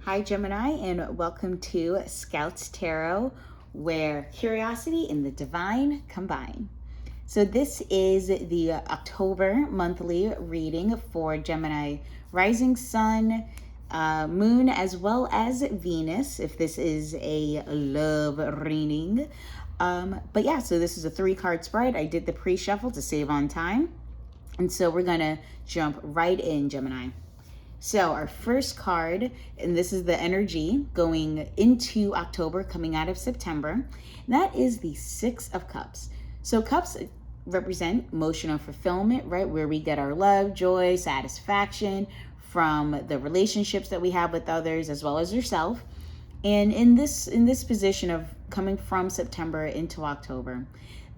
Hi, Gemini, and welcome to Scouts Tarot, where curiosity and the divine combine. So, this is the October monthly reading for Gemini rising sun, moon, as well as Venus, if this is a love reading. But yeah, so this is a 3-card spread. I did the pre shuffle to save on time. And so, we're going to jump right in, Gemini. So our first card, and this is the energy going into October, coming out of September, that is the 6 of Cups. So cups represent emotional fulfillment, right? Where we get our love, joy, satisfaction from the relationships that we have with others as well as yourself. And in this position of coming from September into October,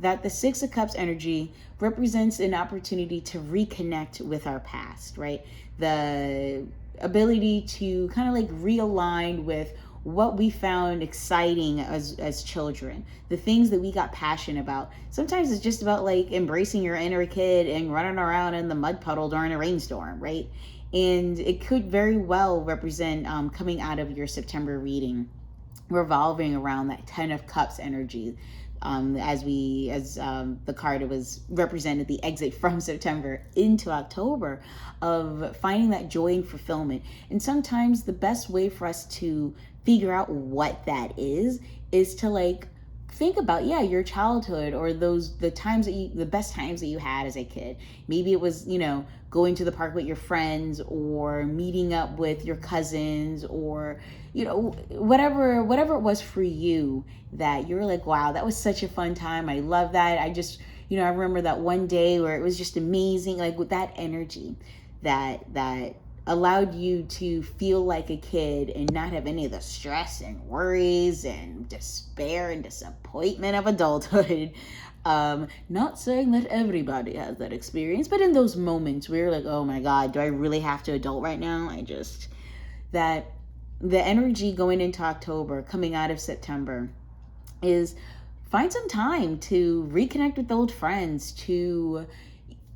that the 6 of Cups energy represents an opportunity to reconnect with our past, right? The ability to kind of like realign with what we found exciting as children, the things that we got passionate about. Sometimes it's just about like embracing your inner kid and running around in the mud puddle during a rainstorm, right? And it could very well represent coming out of your September reading, revolving around that 10 of Cups energy. As the card was represented, the exit from September into October, of finding that joy and fulfillment. And sometimes the best way for us to figure out what that is to like think about your childhood, or the best times that you had as a kid. Maybe it was going to the park with your friends, or meeting up with your cousins, or whatever it was for you, that you're like, wow, that was such a fun time, I love that. I remember that one day where it was just amazing, like with that energy that allowed you to feel like a kid and not have any of the stress and worries and despair and disappointment of adulthood. Not saying that everybody has that experience, but in those moments where you're like, oh my God, do I really have to adult right now? That the energy going into October, coming out of September, is find some time to reconnect with old friends, to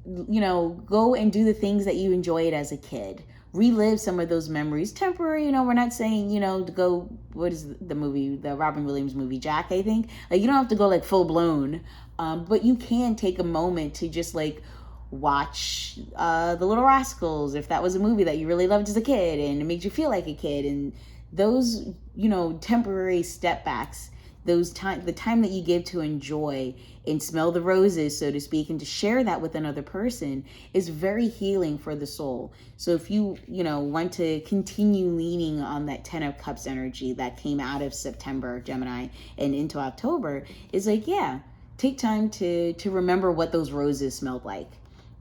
go and do the things that you enjoyed as a kid. Relive some of those memories. Temporary, we're not saying, to go, what is the movie, the Robin Williams movie, Jack, I think? Like, you don't have to go like full blown, but you can take a moment to just like watch The Little Rascals, if that was a movie that you really loved as a kid and it made you feel like a kid. And those, temporary step backs, the time that you give to enjoy and smell the roses, so to speak, and to share that with another person, is very healing for the soul. So if you want to continue leaning on that 10 of Cups energy that came out of September, Gemini, and into October, is like, take time to remember what those roses smelled like.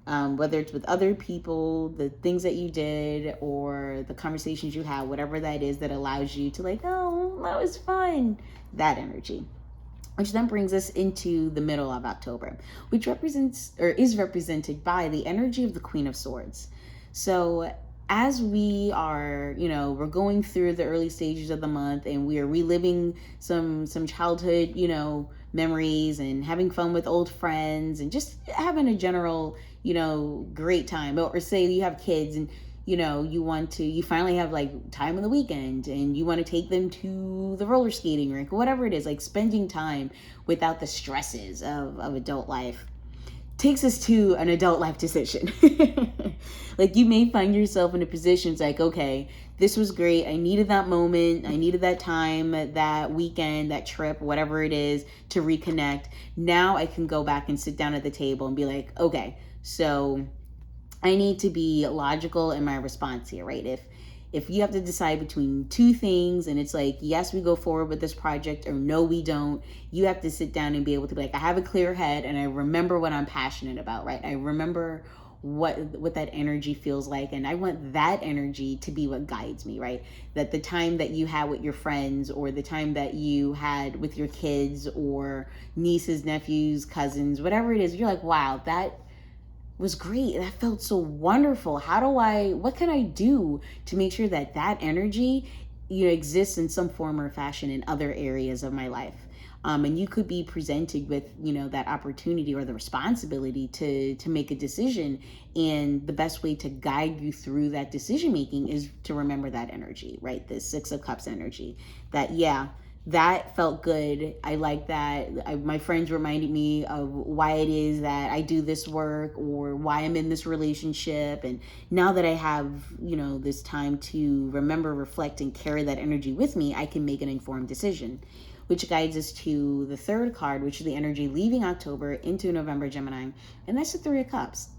Whether it's with other people, the things that you did, or the conversations you had, whatever that is that allows you to like, oh, that was fun, that energy. Which then brings us into the middle of October, which represents, or is represented by, the energy of the Queen of Swords. So as we are, we're going through the early stages of the month, and we are reliving some childhood, memories, and having fun with old friends, and just having a general, great time. Or say you have kids, and you finally have like time on the weekend, and you want to take them to the roller skating rink, whatever it is, like spending time without the stresses of adult life. Takes us to an adult life decision. Like, you may find yourself in a position, it's like, okay, this was great. I needed that moment. I needed that time, that weekend, that trip, whatever it is, to reconnect. Now I can go back and sit down at the table and be like, okay, so I need to be logical in my response here, right? If you have to decide between two things, and it's like, yes, we go forward with this project, or no, we don't, you have to sit down and be able to be like, I have a clear head, and I remember what I'm passionate about, right? I remember what that energy feels like, and I want that energy to be what guides me, right? That the time that you had with your friends, or the time that you had with your kids, or nieces, nephews, cousins, whatever it is, you're like, wow, that was great. That felt so wonderful. What can I do to make sure that energy, exists in some form or fashion in other areas of my life? And you could be presented with, that opportunity or the responsibility to make a decision. And the best way to guide you through that decision making is to remember that energy, right? The Six of Cups energy. That felt good. I like that. My friends reminded me of why it is that I do this work or why I'm in this relationship. And now that I have, this time to remember, reflect, and carry that energy with me, I can make an informed decision, which guides us to the third card, which is the energy leaving October into November, Gemini. And that's the Three of Cups,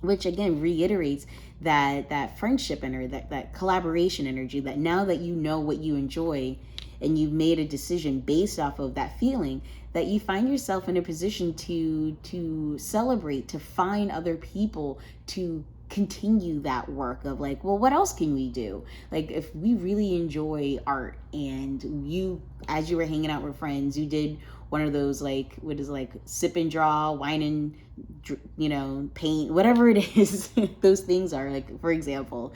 which again reiterates that friendship energy, that collaboration energy, that now that you know what you enjoy and you've made a decision based off of that feeling, that you find yourself in a position to celebrate, to find other people to continue that work of like, well, what else can we do? Like, if we really enjoy art and you, as you were hanging out with friends, you did one of those, like, what is like sip and draw, wine and, paint, whatever it is, those things are, like, for example.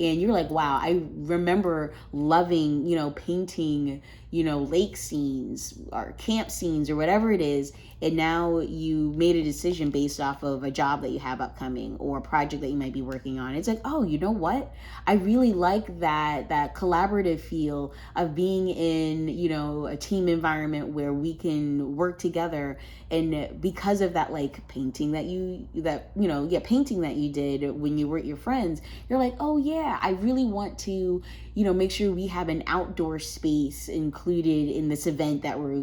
And you're like, wow, I remember loving, painting, lake scenes or camp scenes or whatever it is. And now you made a decision based off of a job that you have upcoming or a project that you might be working on. It's like, oh, you know what? I really like that collaborative feel of being in, a team environment where we can work together. And because of that, like painting that you did when you were with your friends, you're like, oh yeah, I really want to, make sure we have an outdoor space included in this event that we're,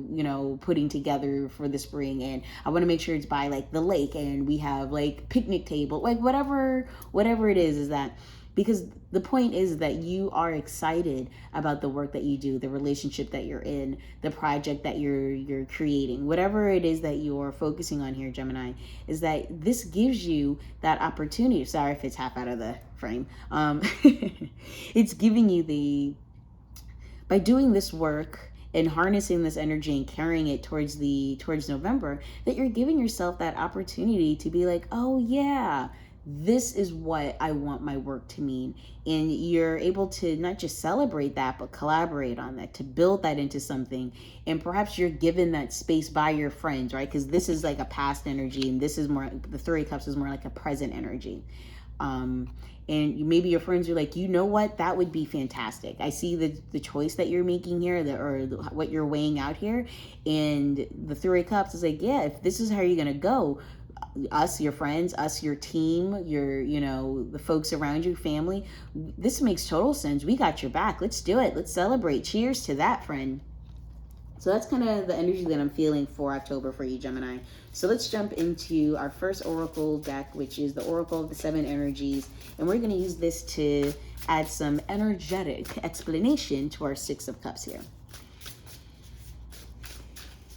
putting together for the spring. And I want to make sure it's by like the lake and we have like picnic table, like whatever it is that, because the point is that you are excited about the work that you do, the relationship that you're in, the project that you're creating, whatever it is that you're focusing on here, Gemini, is that this gives you that opportunity. Sorry if it's half out of the frame. It's giving you by doing this work and harnessing this energy and carrying it towards November, that you're giving yourself that opportunity to be like, oh yeah, this is what I want my work to mean. And you're able to not just celebrate that, but collaborate on that, to build that into something. And perhaps you're given that space by your friends, right? Because this is like a past energy, and this is more, the Three of Cups is more like a present energy. And maybe your friends are like, you know what, that would be fantastic. I see the choice that you're making here, what you're weighing out here. And the Three of Cups is like, yeah, if this is how you're going to go, us, your friends, us, your team, the folks around you, family, this makes total sense. We got your back. Let's do it. Let's celebrate. Cheers to that, friend. So that's kind of the energy that I'm feeling for October for you, Gemini. So let's jump into our first oracle deck, which is the Oracle of the Seven Energies. And we're going to use this to add some energetic explanation to our Six of Cups here.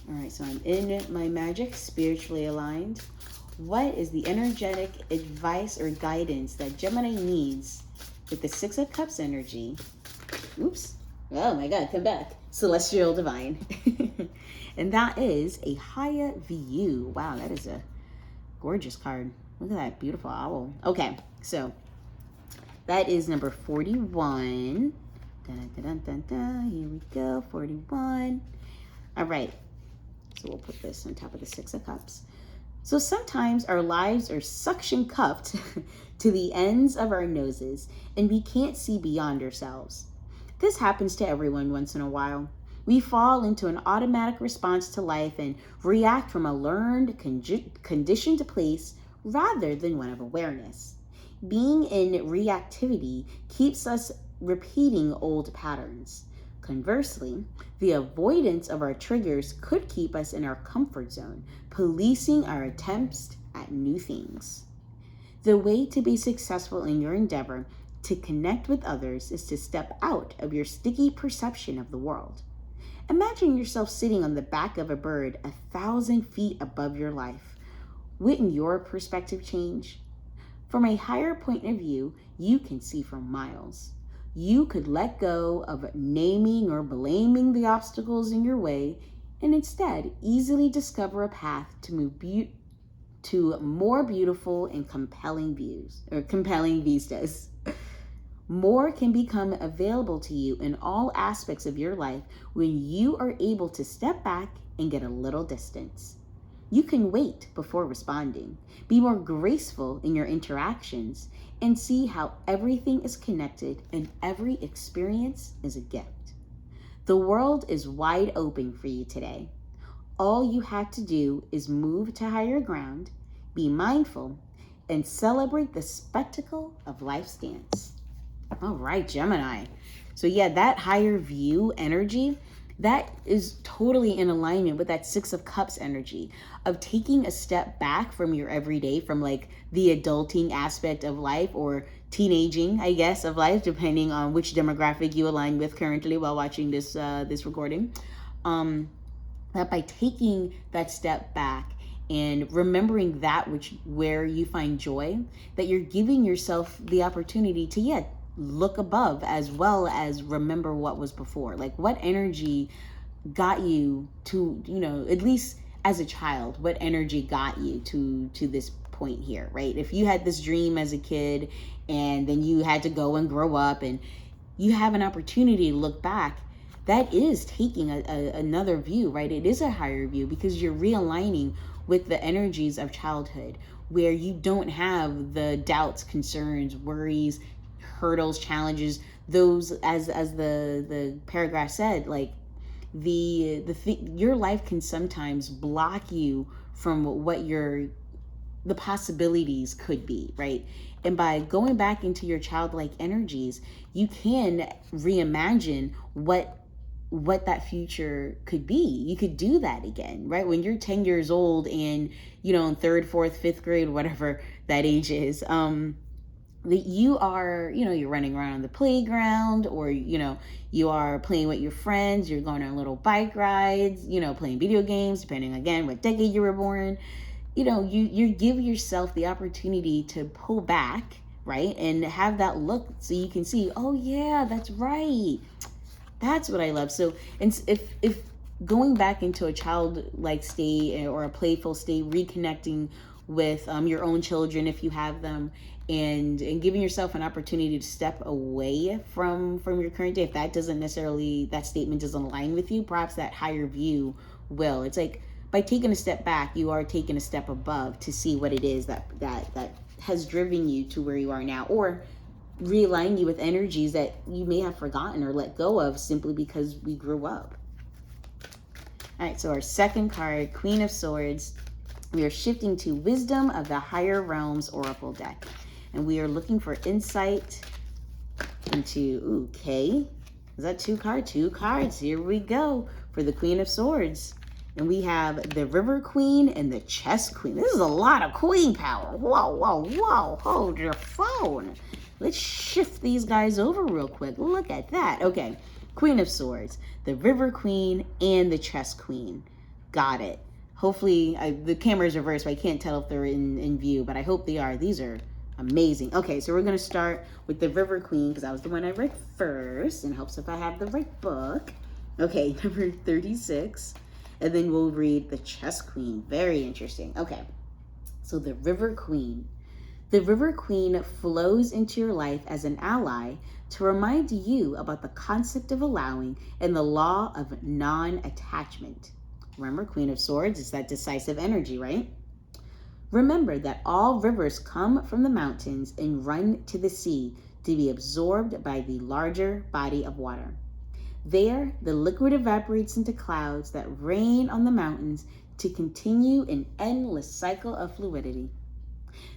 All right, so I'm in my magic, spiritually aligned. What is the energetic advice or guidance that Gemini needs with the Six of Cups energy? Oops. Oh my God, come back. Celestial Divine. And that is a higher view. Wow, that is a gorgeous card. Look at that beautiful owl. Okay, so that is number 41. Dun, dun, dun, dun, dun. Here we go, 41. All right, so we'll put this on top of the Six of Cups. So sometimes our lives are suction cupped to the ends of our noses and we can't see beyond ourselves. This happens to everyone once in a while. We fall into an automatic response to life and react from a learned, conditioned place rather than one of awareness. Being in reactivity keeps us repeating old patterns. Conversely, the avoidance of our triggers could keep us in our comfort zone, policing our attempts at new things. The way to be successful in your endeavor to connect with others is to step out of your sticky perception of the world. Imagine yourself sitting on the back of a bird 1,000 feet above your life. Wouldn't your perspective change? From a higher point of view, you can see for miles. You could let go of naming or blaming the obstacles in your way and instead easily discover a path to move to more beautiful and compelling vistas. More can become available to you in all aspects of your life when you are able to step back and get a little distance. You can wait before responding, be more graceful in your interactions, and see how everything is connected and every experience is a gift. The world is wide open for you today. All you have to do is move to higher ground, be mindful, and celebrate the spectacle of life's dance. All right, Gemini. So yeah, that higher view energy, that is totally in alignment with that Six of Cups energy of taking a step back from your everyday, from like the adulting aspect of life or teenaging, I guess, of life, depending on which demographic you align with currently while watching this recording. That by taking that step back and remembering that where you find joy, that you're giving yourself the opportunity to look above as well as remember what was before. Like what energy got you to, at least as a child, what energy got you to this point here, right? If you had this dream as a kid and then you had to go and grow up and you have an opportunity to look back, that is taking another view, right? It is a higher view because you're realigning with the energies of childhood where you don't have the doubts, concerns, worries, hurdles, challenges, those as the paragraph said, like your life can sometimes block you from what the possibilities could be, right? And by going back into your childlike energies, you can reimagine what that future could be. You could do that again, right? When you're 10 years old and, in third, fourth, fifth grade, whatever that age is, that you are, you're running around on the playground or, you are playing with your friends, you're going on little bike rides, playing video games, depending again what decade you were born, you give yourself the opportunity to pull back, right? And have that look so you can see, oh yeah, that's right. That's what I love. So, and if going back into a childlike state or a playful state, reconnecting with your own children if you have them, and giving yourself an opportunity to step away from your current day, if that statement doesn't align with you, perhaps that higher view will. It's like by taking a step back, you are taking a step above to see what it is that has driven you to where you are now, or realign you with energies that you may have forgotten or let go of simply because we grew up. All right, so our second card, Queen of Swords, we are shifting to Wisdom of the Higher Realms Oracle deck. And we are looking for insight into, okay, is that two cards? Two cards, here we go for the Queen of Swords. And we have the River Queen and the Chess Queen. This is a lot of queen power. Whoa, hold your phone. Let's shift these guys over real quick. Look at that. Okay, Queen of Swords, the River Queen, and the Chess Queen. Got it. Hopefully, the camera's reversed, so I can't tell if they're in view, but I hope they are. These are amazing. Okay, so we're going to start with the River Queen, because that was the one I read first, and helps if I have the right book. Okay, number 36. And then we'll read the Chess Queen. Very interesting. Okay, so the River Queen. The River Queen flows into your life as an ally to remind you about the concept of allowing and the law of non-attachment. Remember, Queen of Swords is that decisive energy, right? Remember that all rivers come from the mountains and run to the sea to be absorbed by the larger body of water. There, the liquid evaporates into clouds that rain on the mountains to continue an endless cycle of fluidity.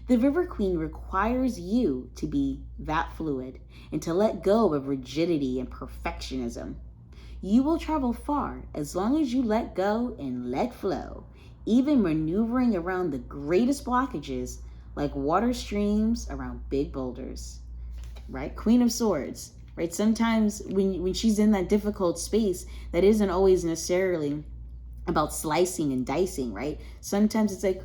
The River Queen requires you to be that fluid and to let go of rigidity and perfectionism. You will travel far as long as you let go and let flow, even maneuvering around the greatest blockages like water streams around big boulders. Right? Queen of Swords. Right? Sometimes when she's in that difficult space, that isn't always necessarily about slicing and dicing, right? Sometimes it's like,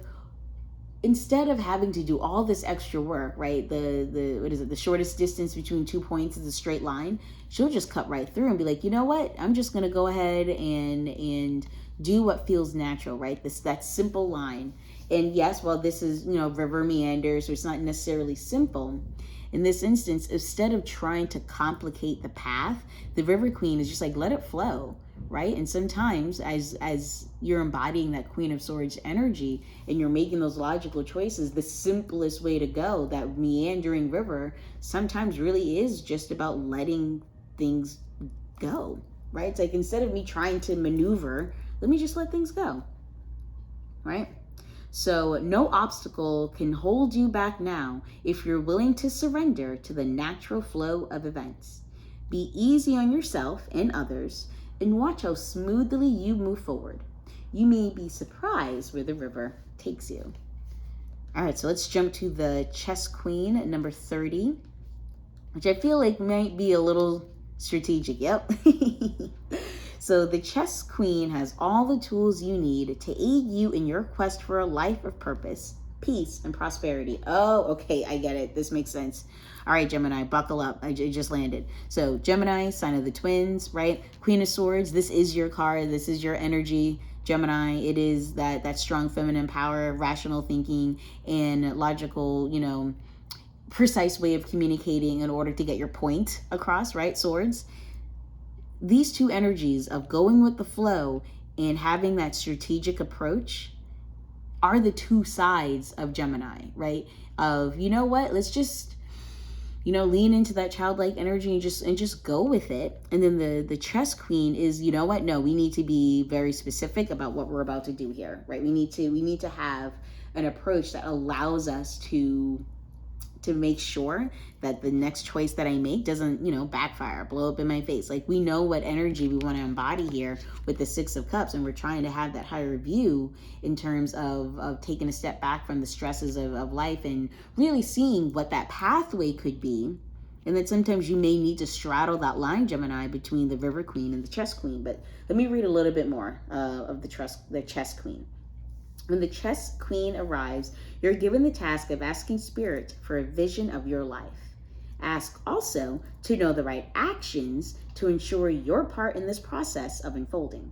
instead of having to do all this extra work, right? The shortest distance between 2 points is a straight line. She'll just cut right through and be like, you know what? I'm just gonna go ahead and do what feels natural, right? That simple line. And yes, while this is, river meanders, so it's not necessarily simple, In this instance, instead of trying to complicate the path, the River Queen is just like, let it flow, right? And sometimes as you're embodying that Queen of Swords energy and you're making those logical choices, the simplest way to go, that meandering river, sometimes really is just about letting things go, right? It's like, instead of me trying to maneuver, let me just let things go, right? So no obstacle can hold you back now if you're willing to surrender to the natural flow of events. Be easy on yourself and others and watch how smoothly you move forward. You may be surprised where the river takes you. All right, so let's jump to the Chess Queen at number 30, which I feel like might be a little strategic. Yep. So the Chess Queen has all the tools you need to aid you in your quest for a life of purpose, peace, and prosperity. Oh, okay, I get it. This makes sense. All right, Gemini, buckle up. I just landed. So Gemini, sign of the twins, right? Queen of Swords, this is your card. This is your energy. Gemini, it is that strong feminine power, rational thinking, and logical, precise way of communicating in order to get your point across, right? Swords. These two energies of going with the flow and having that strategic approach are the two sides of Gemini, right? Of, you know what, let's just, lean into that childlike energy and just go with it. And then the Chess Queen is, you know what, no, we need to be very specific about what we're about to do here, right? We need to have an approach that allows us to make sure that the next choice that I make doesn't, backfire, blow up in my face. Like, we know what energy we want to embody here with the Six of Cups, and we're trying to have that higher view in terms of taking a step back from the stresses of life and really seeing what that pathway could be. And then sometimes you may need to straddle that line, Gemini, between the River Queen and the Chess Queen. But let me read a little bit more of the Chess Queen. When the Chess Queen arrives, you're given the task of asking Spirit for a vision of your life. Ask also to know the right actions to ensure your part in this process of unfolding.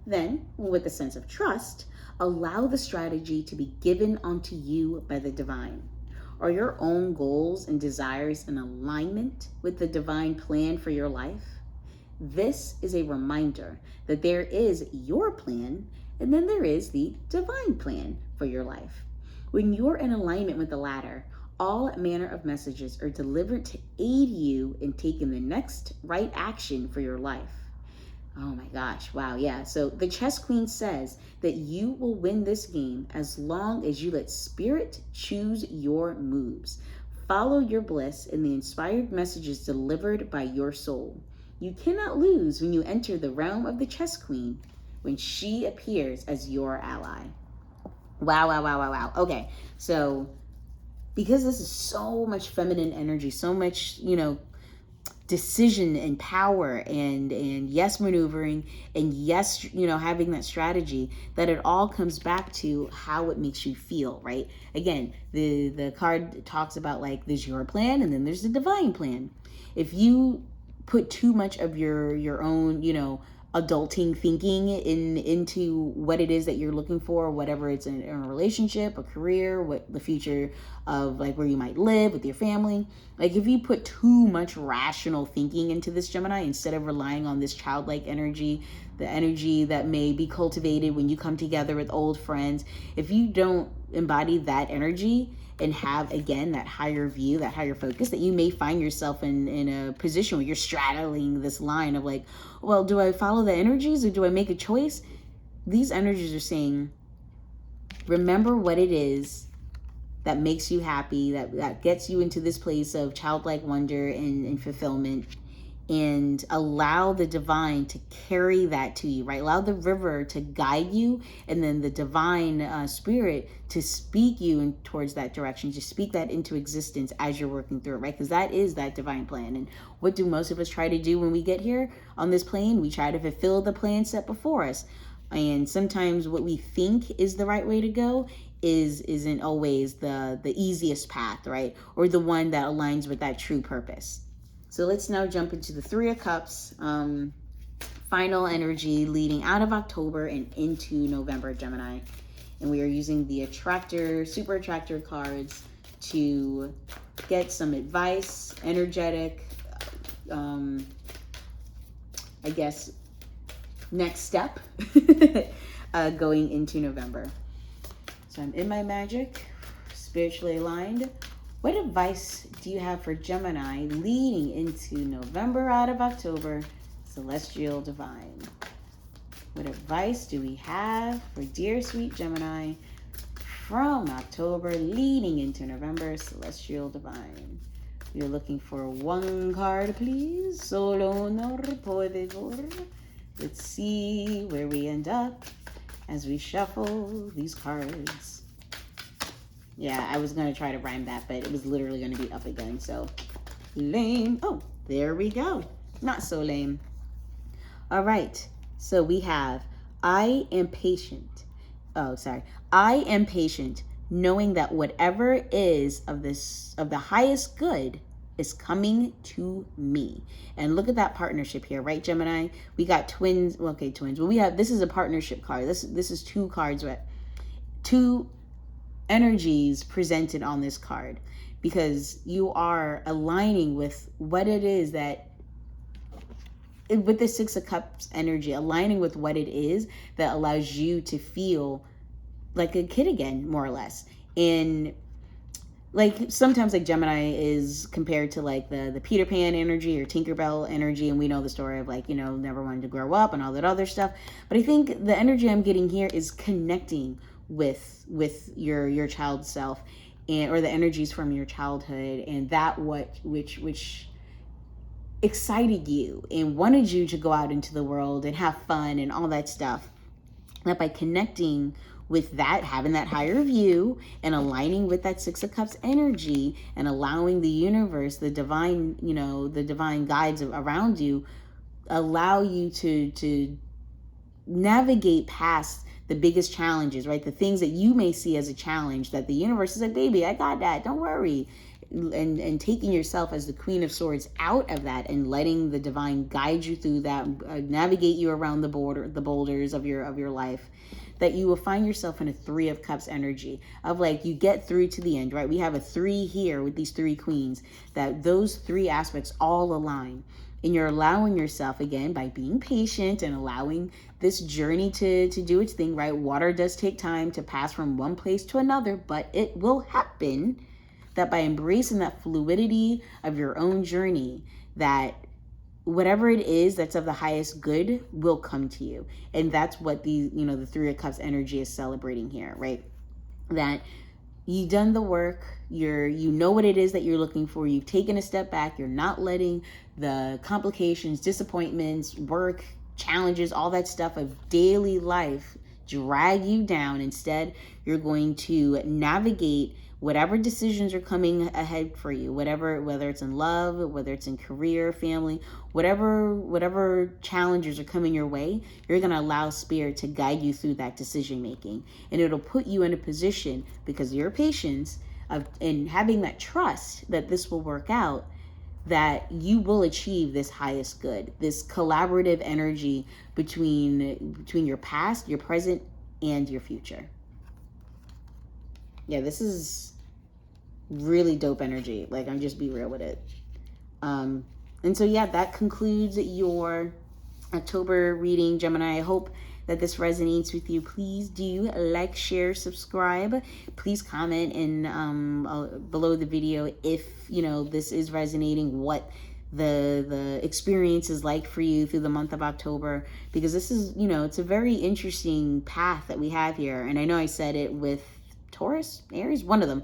Then, with a sense of trust, allow the strategy to be given unto you by the divine. Are your own goals and desires in alignment with the divine plan for your life? This is a reminder that there is your plan, and then there is the divine plan for your life. When you're in alignment with the latter, all manner of messages are delivered to aid you in taking the next right action for your life. Oh my gosh, wow, yeah. So the Chess Queen says that you will win this game as long as you let Spirit choose your moves. Follow your bliss in the inspired messages delivered by your soul. You cannot lose when you enter the realm of the Chess Queen, when she appears as your ally. Wow. Okay, so because this is so much feminine energy, so much, decision and power and yes, maneuvering, and yes, having that strategy, that it all comes back to how it makes you feel, right? Again, the card talks about, like, there's your plan and then there's the divine plan. If you put too much of your own, adulting thinking into what it is that you're looking for, whatever it's in a relationship, a career, what the future of, like, where you might live with your family. Like, if you put too much rational thinking into this, Gemini, instead of relying on this childlike energy, the energy that may be cultivated when you come together with old friends, if you don't embody that energy and have, again, that higher view, that higher focus, that you may find yourself in a position where you're straddling this line of, like, well, do I follow the energies or do I make a choice? These energies are saying, remember what it is that makes you happy, that gets you into this place of childlike wonder and fulfillment, and allow the divine to carry that to you, right? Allow the river to guide you, and then the divine spirit to speak you towards that direction, to speak that into existence as you're working through it, right? Because that is that divine plan. And what do most of us try to do when we get here on this plane? We try to fulfill the plan set before us. And sometimes what we think is the right way to go isn't always the easiest path, right? Or the one that aligns with that true purpose. So let's now jump into the Three of Cups, final energy leading out of October and into November, Gemini. And we are using the Attractor, Super Attractor cards to get some advice, energetic, I guess, next step going into November. So I'm in my magic, spiritually aligned. What advice do you have for Gemini leading into November out of October, celestial divine? What advice do we have for dear sweet Gemini from October leading into November, celestial divine? You're looking for one card, please. Solo no por favor. Let's see where we end up as we shuffle these cards. Yeah, I was going to try to rhyme that, but it was literally going to be up again. So lame. Oh, there we go. Not so lame. All right. So we have, I am patient. Oh, sorry. I am patient, knowing that whatever is of the highest good is coming to me. And look at that partnership here, right, Gemini? We got twins. Well, okay, twins. Well, we have, this is a partnership card. This is two cards, right? Two energies presented on this card, because you are aligning with what it is that, with the Six of Cups energy, aligning with what it is that allows you to feel like a kid again, more or less. And like sometimes like Gemini is compared to like the Peter Pan energy or Tinkerbell energy, and we know the story of like, you know, never wanted to grow up and all that other stuff. But I think the energy I'm getting here is connecting with your child self, and or the energies from your childhood, and that which excited you and wanted you to go out into the world and have fun and all that stuff. That by connecting with that, having that higher view and aligning with that Six of Cups energy and allowing the universe, the divine, you know, the divine guides around you, allow you to navigate past the biggest challenges, right? The things that you may see as a challenge, that the universe is like, baby, I got that, don't worry. And taking yourself as the Queen of Swords out of that and letting the divine guide you through that, navigate you around the boulders of your life, that you will find yourself in a Three of Cups energy of like, you get through to the end, right? We have a 3 here with these 3 queens, that those 3 aspects all align. And you're allowing yourself, again, by being patient and allowing this journey to do its thing, right? Water does take time to pass from one place to another, but it will happen. That by embracing that fluidity of your own journey, that whatever it is that's of the highest good will come to you. And that's what the Three of Cups energy is celebrating here, right? That you've done the work, you know what it is that you're looking for, you've taken a step back, you're not letting the complications, disappointments, work, challenges, all that stuff of daily life drag you down. Instead, you're going to navigate whatever decisions are coming ahead for you, whether it's in love, whether it's in career, family, whatever challenges are coming your way, you're going to allow Spirit to guide you through that decision making. And it'll put you in a position, because of your patience and having that trust that this will work out, that you will achieve this highest good, this collaborative energy between your past, your present, and your future. Yeah, this is really dope energy. Like, I'm just be real with it. And so, yeah, that concludes your October reading, Gemini. I hope that this resonates with you. Please do like, share, subscribe. Please comment in below the video if, this is resonating, what the experience is like for you through the month of October, because this is, it's a very interesting path that we have here. And I know I said it with Taurus, Aries, one of them,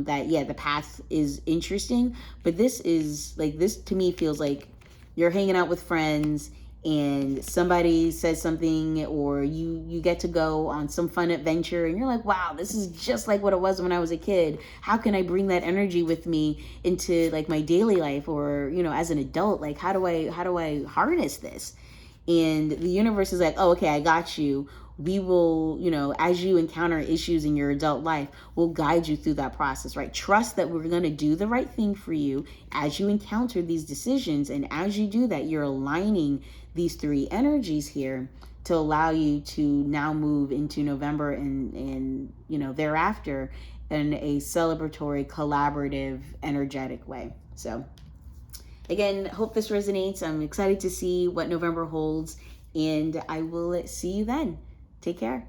that, yeah, the path is interesting, but this to me feels like you're hanging out with friends and somebody says something, or you get to go on some fun adventure and you're like, wow, this is just like what it was when I was a kid. How can I bring that energy with me into like my daily life, or, as an adult? Like, how do I harness this? And the universe is like, oh, okay, I got you. We will, as you encounter issues in your adult life, we'll guide you through that process, right? Trust that we're going to do the right thing for you as you encounter these decisions. And as you do that, you're aligning these 3 energies here to allow you to now move into November and thereafter, in a celebratory, collaborative, energetic way. So again, hope this resonates. I'm excited to see what November holds, and I will see you then. Take care.